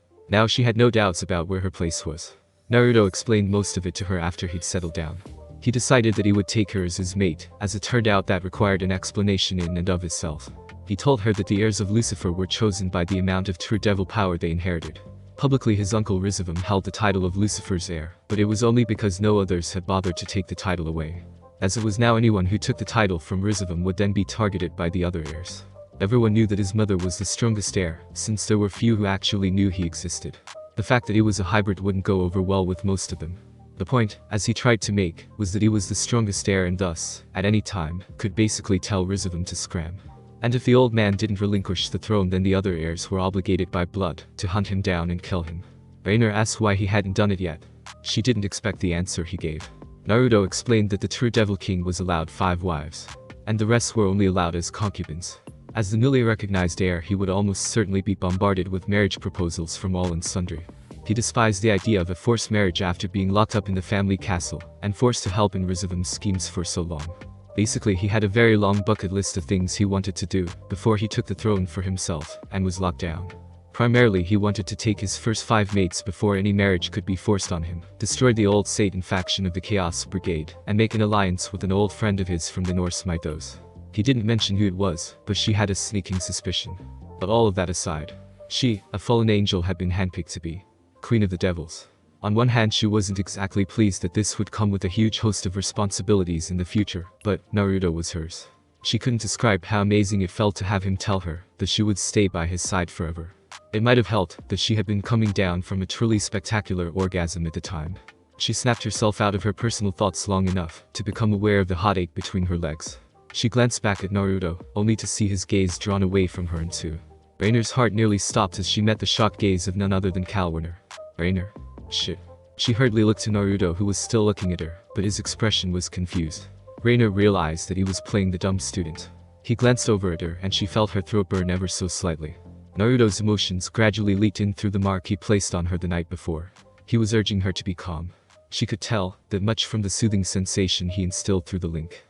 she had no doubts about where her place was. Naruto explained most of it to her after he'd settled down. He decided that he would take her as his mate, as it turned out that required an explanation in and of itself. He told her that the heirs of Lucifer were chosen by the amount of true devil power they inherited. Publicly, his uncle Rizavum held the title of Lucifer's heir, but it was only because no others had bothered to take the title away. As it was now, anyone who took the title from Rizavum would then be targeted by the other heirs. Everyone knew that his mother was the strongest heir, since there were few who actually knew he existed. The fact that he was a hybrid wouldn't go over well with most of them. The point, as he tried to make, was that he was the strongest heir and thus, at any time, could basically tell Rizavum to scram. And if the old man didn't relinquish the throne, then the other heirs were obligated by blood to hunt him down and kill him. Rainer asked why he hadn't done it yet. She didn't expect the answer he gave. Naruto explained that the true Devil King was allowed 5 wives, and the rest were only allowed as concubines. As the newly recognized heir, he would almost certainly be bombarded with marriage proposals from all and sundry. He despised the idea of a forced marriage after being locked up in the family castle and forced to help in Rizavum's schemes for so long. Basically, he had a very long bucket list of things he wanted to do before he took the throne for himself and was locked down. Primarily, he wanted to take his first 5 mates before any marriage could be forced on him, destroy the old Satan faction of the Chaos Brigade, and make an alliance with an old friend of his from the Norse mythos. He didn't mention who it was, but she had a sneaking suspicion. But all of that aside, she, a fallen angel, had been handpicked to be Queen of the Devils. On one hand, she wasn't exactly pleased that this would come with a huge host of responsibilities in the future, but Naruto was hers. She couldn't describe how amazing it felt to have him tell her that she would stay by his side forever. It might have helped that she had been coming down from a truly spectacular orgasm at the time. She snapped herself out of her personal thoughts long enough to become aware of the hot ache between her legs. She glanced back at Naruto, only to see his gaze drawn away from her and too. Rainer's heart nearly stopped as she met the shocked gaze of none other than Calwarner. Rainer. Shit. She hurriedly looked to Naruto, who was still looking at her, but his expression was confused. Rainer realized that he was playing the dumb student. He glanced over at her and she felt her throat burn ever so slightly. Naruto's emotions gradually leaked in through the mark he placed on her the night before. He was urging her to be calm. She could tell that much from the soothing sensation he instilled through the link.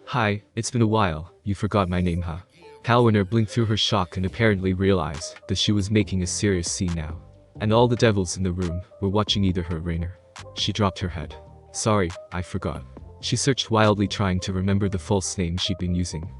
Hi, it's been a while. You forgot my name, huh? Calwarner blinked through her shock and apparently realized that she was making a serious scene now. And all the devils in the room were watching either her or Rainer. She dropped her head. Sorry, I forgot. She searched wildly, trying to remember the false name she'd been using.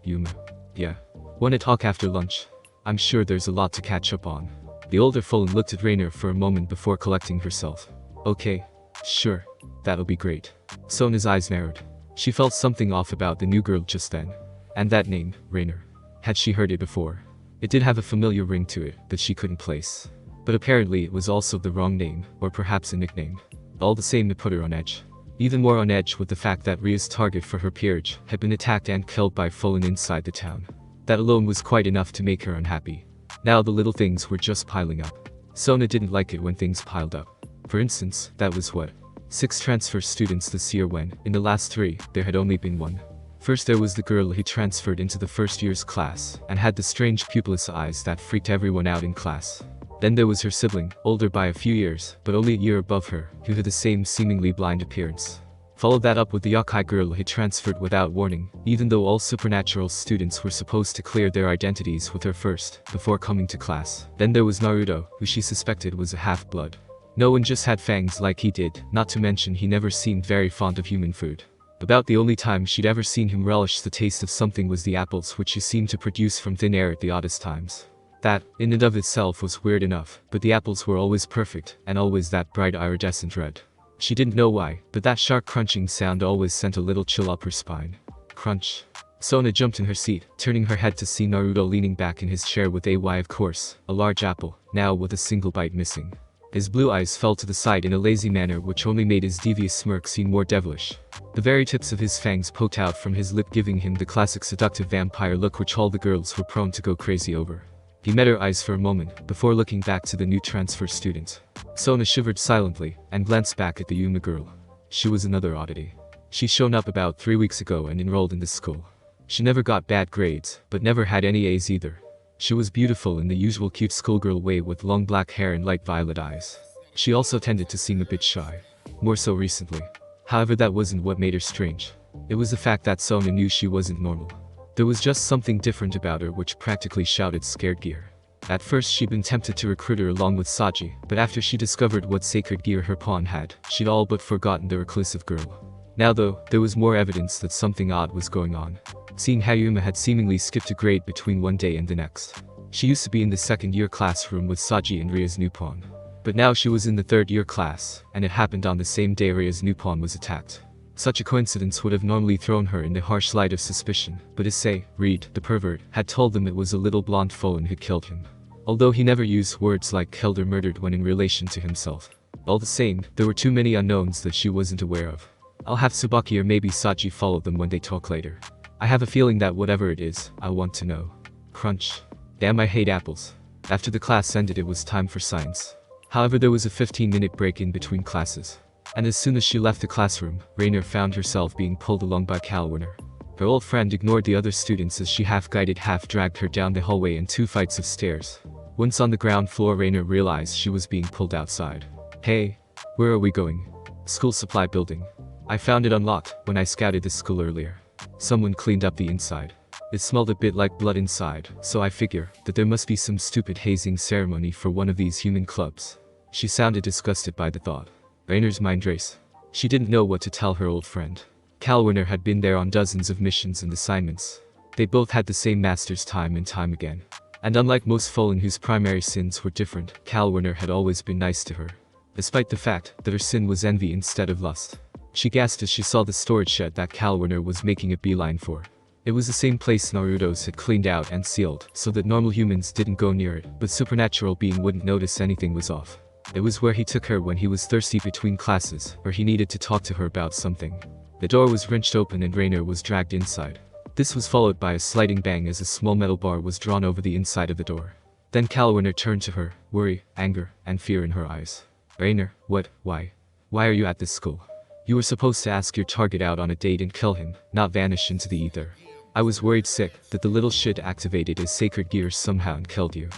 Yuma. Yeah. Wanna talk after lunch? I'm sure there's a lot to catch up on. The older fallen looked at Rainer for a moment before collecting herself. Okay. Sure. That'll be great. Sona's eyes narrowed. She felt something off about the new girl just then. And that name, Rainer. Had she heard it before? It did have a familiar ring to it that she couldn't place. But apparently it was also the wrong name, or perhaps a nickname. All the same, it put her on edge. Even more on edge with the fact that Ria's target for her peerage had been attacked and killed by fallen inside the town. That alone was quite enough to make her unhappy. Now the little things were just piling up. Sona didn't like it when things piled up. For instance, that was what? 6 transfer students this year when, in the last 3, there had only been 1. First there was the girl who transferred into the first year's class and had the strange pupilless eyes that freaked everyone out in class. Then there was her sibling, older by a few years, but only a year above her, who had the same seemingly blind appearance. Followed that up with the yokai girl who transferred without warning, even though all supernatural students were supposed to clear their identities with her first, before coming to class. Then there was Naruto, who she suspected was a half-blood. No one just had fangs like he did, not to mention he never seemed very fond of human food. About the only time she'd ever seen him relish the taste of something was the apples which he seemed to produce from thin air at the oddest times. That, in and of itself, was weird enough, but the apples were always perfect, and always that bright iridescent red. She didn't know why, but that sharp crunching sound always sent a little chill up her spine. Crunch. Sona jumped in her seat, turning her head to see Naruto leaning back in his chair with of course, a large apple, now with a single bite missing. His blue eyes fell to the side in a lazy manner which only made his devious smirk seem more devilish. The very tips of his fangs poked out from his lip, giving him the classic seductive vampire look which all the girls were prone to go crazy over. He met her eyes for a moment, before looking back to the new transfer student. Sona shivered silently, and glanced back at the Yuma girl. She was another oddity. She'd shown up about 3 weeks ago and enrolled in this school. She never got bad grades, but never had any A's either. She was beautiful in the usual cute schoolgirl way with long black hair and light violet eyes. She also tended to seem a bit shy. More so recently. However, that wasn't what made her strange. It was the fact that Sona knew she wasn't normal. There was just something different about her which practically shouted scared gear. At first she'd been tempted to recruit her along with Saji, but after she discovered what sacred gear her pawn had, she'd all but forgotten the reclusive girl. Now though, there was more evidence that something odd was going on. Seeing how Yuma had seemingly skipped a grade between one day and the next. She used to be in the second-year classroom with Saji and Ria's new pawn. But now she was in the third-year class, and it happened on the same day Ria's new pawn was attacked. Such a coincidence would have normally thrown her in the harsh light of suspicion, but Issei, Reed, the pervert, had told them it was a little blonde Folan who killed him. Although he never used words like killed or murdered when in relation to himself. All the same, there were too many unknowns that she wasn't aware of. I'll have Tsubaki or maybe Saji follow them when they talk later. I have a feeling that whatever it is, I want to know. Crunch. Damn, I hate apples. After the class ended, it was time for science. However, there was a 15-minute break in between classes. And as soon as she left the classroom, Rainer found herself being pulled along by Kalwinner. Her old friend ignored the other students as she half-guided, half-dragged her down the hallway and 2 flights of stairs. Once on the ground floor, Rainer realized she was being pulled outside. Hey, where are we going? School supply building. I found it unlocked when I scouted this school earlier. Someone cleaned up the inside. It smelled a bit like blood inside, so I figure that there must be some stupid hazing ceremony for one of these human clubs. She sounded disgusted by the thought. Rainer's mind raced. She didn't know what to tell her old friend. Kalwinner had been there on dozens of missions and assignments. They both had the same masters time and time again. And unlike most Folan whose primary sins were different, Kalwinner had always been nice to her. Despite the fact that her sin was envy instead of lust. She gasped as she saw the storage shed that Kalwinner was making a beeline for. It was the same place Naruto's had cleaned out and sealed, so that normal humans didn't go near it, but supernatural being wouldn't notice anything was off. It was where he took her when he was thirsty between classes, or he needed to talk to her about something. The door was wrenched open and Rainer was dragged inside. This was followed by a sliding bang as a small metal bar was drawn over the inside of the door. Then Kalwinner turned to her, worry, anger, and fear in her eyes. Rainer, what, why? Why are you at this school? You were supposed to ask your target out on a date and kill him, not vanish into the ether. I was worried sick that the little shit activated his sacred gears somehow and killed you.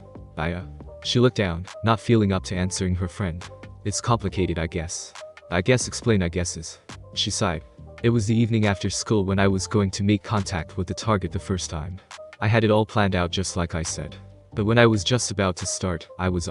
She looked down, not feeling up to answering her friend. It's complicated, I guess. Explain I guesses. She sighed. It was the evening after school when I was going to make contact with the target the first time. I had it all planned out just like I said. But when I was just about to start, I was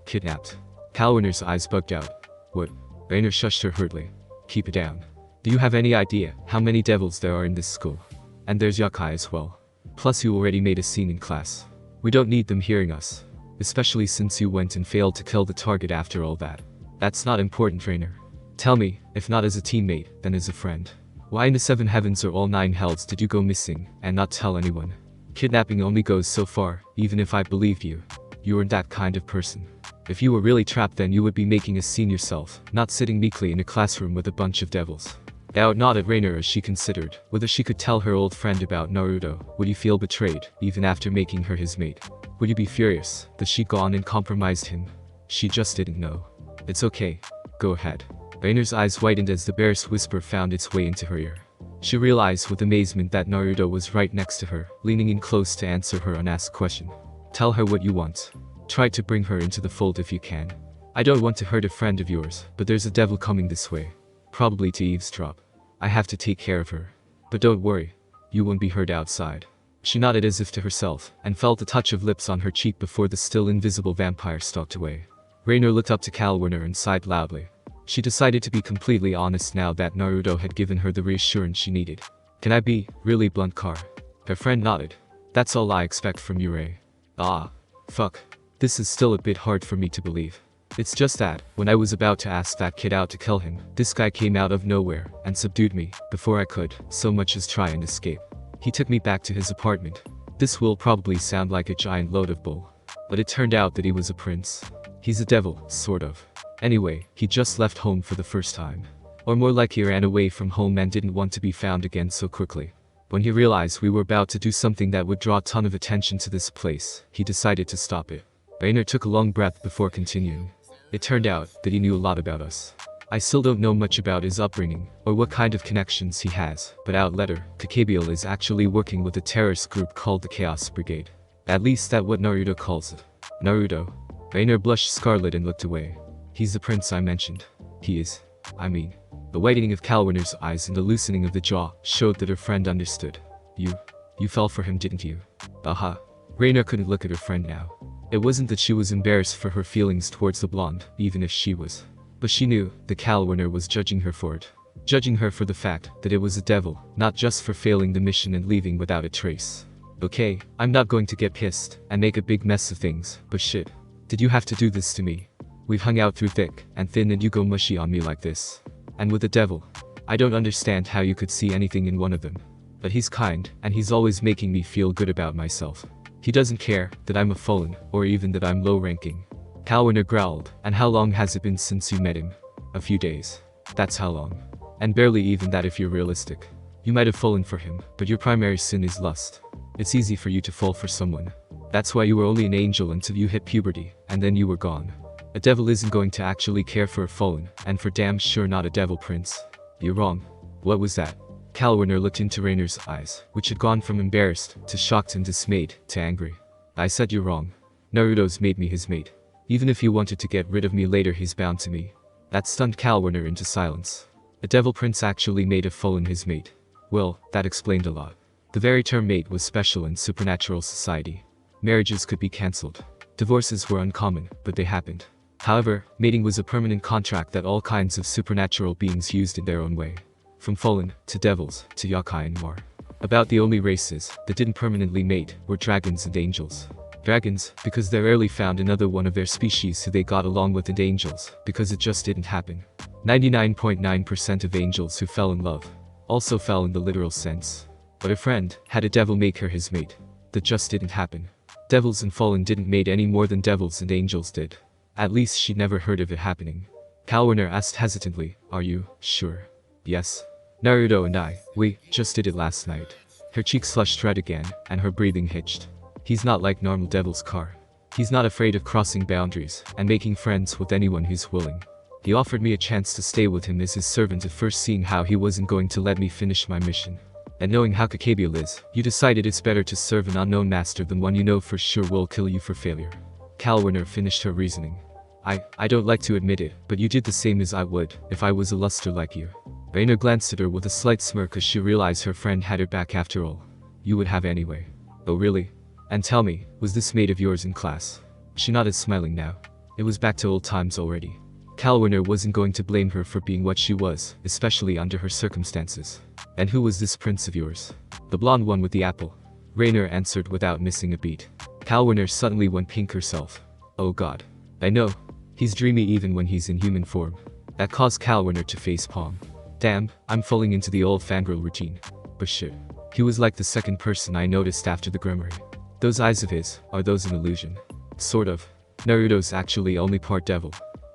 kidnapped. Kalwinner's eyes bugged out. What? Rainer shushed her hurriedly. Keep it down. Do you have any idea how many devils there are in this school? And there's Yakai as well. Plus you already made a scene in class. We don't need them hearing us. Especially since you went and failed to kill the target after all that. That's not important, Rainer. Tell me, if not as a teammate, then as a friend. Why in the 7 heavens or all 9 hells did you go missing, and not tell anyone? Kidnapping only goes so far, even if I believed you. You weren't that kind of person. If you were really trapped, then you would be making a scene yourself, not sitting meekly in a classroom with a bunch of devils. Now nodded Rainer as she considered whether she could tell her old friend about Naruto. Would he feel betrayed, even after making her his mate? Would he be furious that she'd gone and compromised him? She just didn't know. It's okay. Go ahead. Rainer's eyes widened as the barest whisper found its way into her ear. She realized with amazement that Naruto was right next to her, leaning in close to answer her unasked question. Tell her what you want. Try to bring her into the fold if you can. I don't want to hurt a friend of yours, but there's a devil coming this way. Probably to eavesdrop. I have to take care of her. But don't worry. You won't be hurt outside. She nodded as if to herself, and felt the touch of lips on her cheek before the still invisible vampire stalked away. Rainer looked up to Kalwinner and sighed loudly. She decided to be completely honest now that Naruto had given her the reassurance she needed. Can I be really blunt, Car? Her friend nodded. That's all I expect from you, Ray. Ah. Fuck. This is still a bit hard for me to believe. It's just that, when I was about to ask that kid out to kill him, this guy came out of nowhere and subdued me before I could so much as try and escape. He took me back to his apartment. This will probably sound like a giant load of bull. But it turned out that he was a prince. He's a devil, sort of. Anyway, he just left home for the first time. Or more like he ran away from home and didn't want to be found again so quickly. When he realized we were about to do something that would draw a ton of attention to this place, he decided to stop it. Rainer took a long breath before continuing. It turned out that he knew a lot about us. I still don't know much about his upbringing, or what kind of connections he has, but Outletter, Kakabiel is actually working with a terrorist group called the Chaos Brigade. At least that's what Naruto calls it. Naruto. Rainer blushed scarlet and looked away. He's the prince I mentioned. He is. The widening of Kalwerner's eyes and the loosening of the jaw showed that her friend understood. You fell for him, didn't you? Aha. Rainer couldn't look at her friend now. It wasn't that she was embarrassed for her feelings towards the blonde, even if she was. But she knew that Kalwerner was judging her for it. Judging her for the fact that it was a devil, not just for failing the mission and leaving without a trace. Okay, I'm not going to get pissed and make a big mess of things, but shit. Did you have to do this to me? We've hung out through thick and thin and you go mushy on me like this. And with the devil. I don't understand how you could see anything in one of them. But he's kind, and he's always making me feel good about myself. He doesn't care that I'm a fallen, or even that I'm low-ranking. Kalwerner growled, and how long has it been since you met him? A few days. That's how long. And barely even that if you're realistic. You might have fallen for him, but your primary sin is lust. It's easy for you to fall for someone. That's why you were only an angel until you hit puberty, and then you were gone. A devil isn't going to actually care for a fallen, and for damn sure not a devil prince. You're wrong. What was that? Kalwerner looked into Rainer's eyes, which had gone from embarrassed, to shocked and dismayed, to angry. I said you're wrong. Naruto's made me his mate. Even if he wanted to get rid of me later, he's bound to me. That stunned Kalwerner into silence. A devil prince actually made a fallen his mate. Well, that explained a lot. The very term mate was special in supernatural society. Marriages could be cancelled. Divorces were uncommon, but they happened. However, mating was a permanent contract that all kinds of supernatural beings used in their own way. From fallen, to devils, to yokai and more. About the only races that didn't permanently mate were dragons and angels. Dragons, because they're rarely found another one of their species who they got along with, and angels, because it just didn't happen. 99.9% of angels who fell in love also fell in the literal sense. But a friend had a devil make her his mate. That just didn't happen. Devils and fallen didn't mate any more than devils and angels did. At least she'd never heard of it happening. Kalwerner asked hesitantly, are you sure? Yes. Naruto and we just did it last night. Her cheeks flushed red again, and her breathing hitched. He's not like normal devil's car. He's not afraid of crossing boundaries and making friends with anyone who's willing. He offered me a chance to stay with him as his servant at first, seeing how he wasn't going to let me finish my mission. And knowing how Kakabiel is, you decided it's better to serve an unknown master than one you know for sure will kill you for failure. Kalwerner finished her reasoning. I don't like to admit it, but you did the same as I would, if I was a luster like you. Rainer glanced at her with a slight smirk as she realized her friend had her back after all. You would have anyway. Oh really? And tell me, was this mate of yours in class? She nodded, smiling now. It was back to old times already. Kalwerner wasn't going to blame her for being what she was, especially under her circumstances. And who was this prince of yours? The blonde one with the apple. Rainer answered without missing a beat. Kalwerner suddenly went pink herself. Oh god. I know. He's dreamy even when he's in human form. That caused Kalwerner to facepalm. Damn, I'm falling into the old fangirl routine. But shit. He was like the second person I noticed after the Grimoire. Those eyes of his, are those an illusion? Sort of. Naruto's actually only part devil.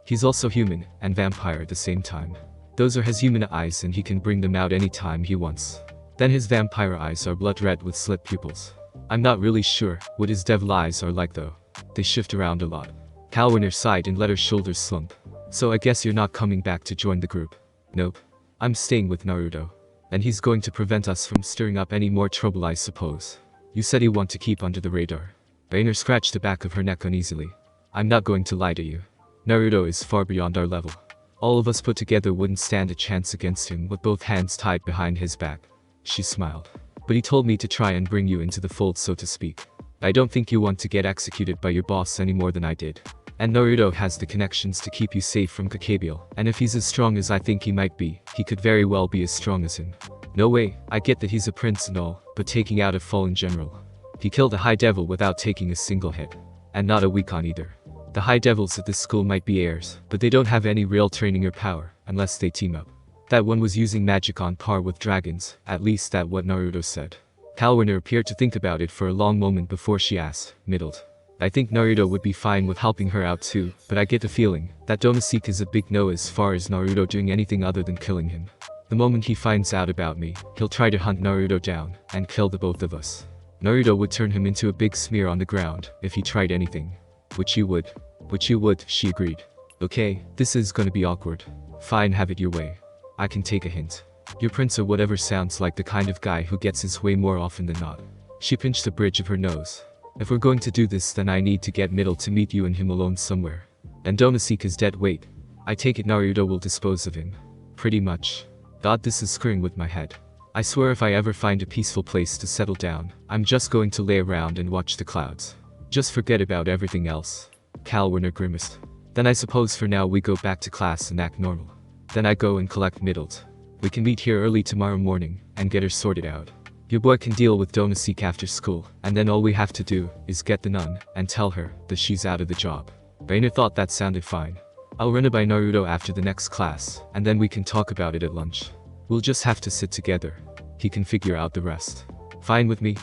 He's also human, and vampire at the same time. Those are his human eyes and he can bring them out anytime he wants. Then his vampire eyes are blood red with slit pupils. I'm not really sure what his devil eyes are like though. They shift around a lot. Kalwerner sighed and let her shoulders slump. So I guess you're not coming back to join the group? Nope. I'm staying with Naruto. And he's going to prevent us from stirring up any more trouble, I suppose. You said you want to keep under the radar. Rainer scratched the back of her neck uneasily. I'm not going to lie to you. Naruto is far beyond our level. All of us put together wouldn't stand a chance against him with both hands tied behind his back. She smiled. But he told me to try and bring you into the fold, so to speak. I don't think you want to get executed by your boss any more than I did. And Naruto has the connections to keep you safe from Kakabiel, and if he's as strong as I think he might be, he could very well be as strong as him. No way, I get that he's a prince and all, but taking out a fallen general. He killed a high devil without taking a single hit. And not a weak on either. The high devils at this school might be heirs, but they don't have any real training or power, unless they team up. That one was using magic on par with dragons, at least that's what Naruto said. Kalwerner appeared to think about it for a long moment before she asked, middled. I think Naruto would be fine with helping her out too, but I get the feeling that Domasik is a big no as far as Naruto doing anything other than killing him. The moment he finds out about me, he'll try to hunt Naruto down and kill the both of us. Naruto would turn him into a big smear on the ground if he tried anything. Which you would, she agreed. Okay, this is gonna be awkward. Fine, have it your way. I can take a hint. Your prince or whatever sounds like the kind of guy who gets his way more often than not. She pinched the bridge of her nose. If we're going to do this, then I need to get Middle to meet you and him alone somewhere. And Domasik is dead weight. I take it Naruto will dispose of him. Pretty much. God, this is screwing with my head. I swear if I ever find a peaceful place to settle down, I'm just going to lay around and watch the clouds. Just forget about everything else. Cal Werner grimaced. Then I suppose for now we go back to class and act normal. Then I go and collect Middles. We can meet here early tomorrow morning and get her sorted out. Your boy can deal with Domasik after school, and then all we have to do is get the nun and tell her that she's out of the job. Raina thought that sounded fine. I'll run it by Naruto after the next class, and then we can talk about it at lunch. We'll just have to sit together. He can figure out the rest. Fine with me.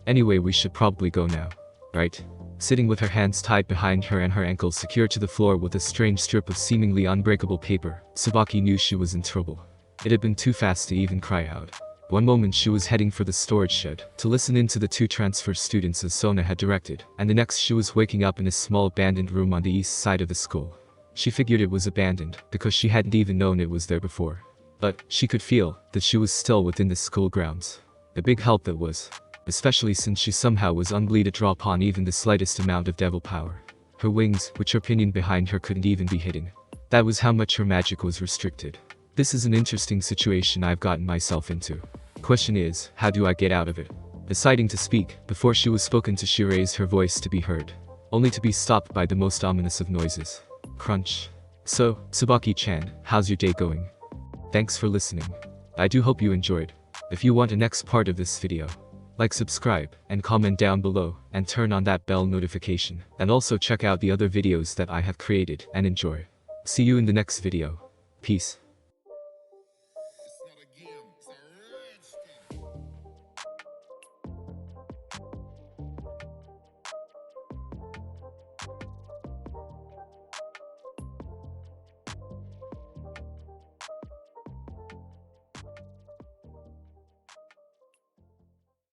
Anyway, we should probably go now. Right? Sitting with her hands tied behind her and her ankles secured to the floor with a strange strip of seemingly unbreakable paper, Tsubaki knew she was in trouble. It had been too fast to even cry out. One moment she was heading for the storage shed to listen in to the 2 transfer students as Sona had directed, and the next she was waking up in a small abandoned room on the east side of the school. She figured it was abandoned because she hadn't even known it was there before. But she could feel that she was still within the school grounds. A big help that was, especially since she somehow was unable to draw upon even the slightest amount of devil power. Her wings, which her pinion behind her couldn't even be hidden. That was how much her magic was restricted. This is an interesting situation I've gotten myself into. Question is, how do I get out of it? Deciding to speak, before she was spoken to she raised her voice to be heard. Only to be stopped by the most ominous of noises. Crunch. So, Tsubaki-chan, how's your day going? Thanks for listening. I do hope you enjoyed. If you want a next part of this video, like, subscribe, and comment down below, and turn on that bell notification, and also check out the other videos that I have created, and enjoy. See you in the next video. Peace.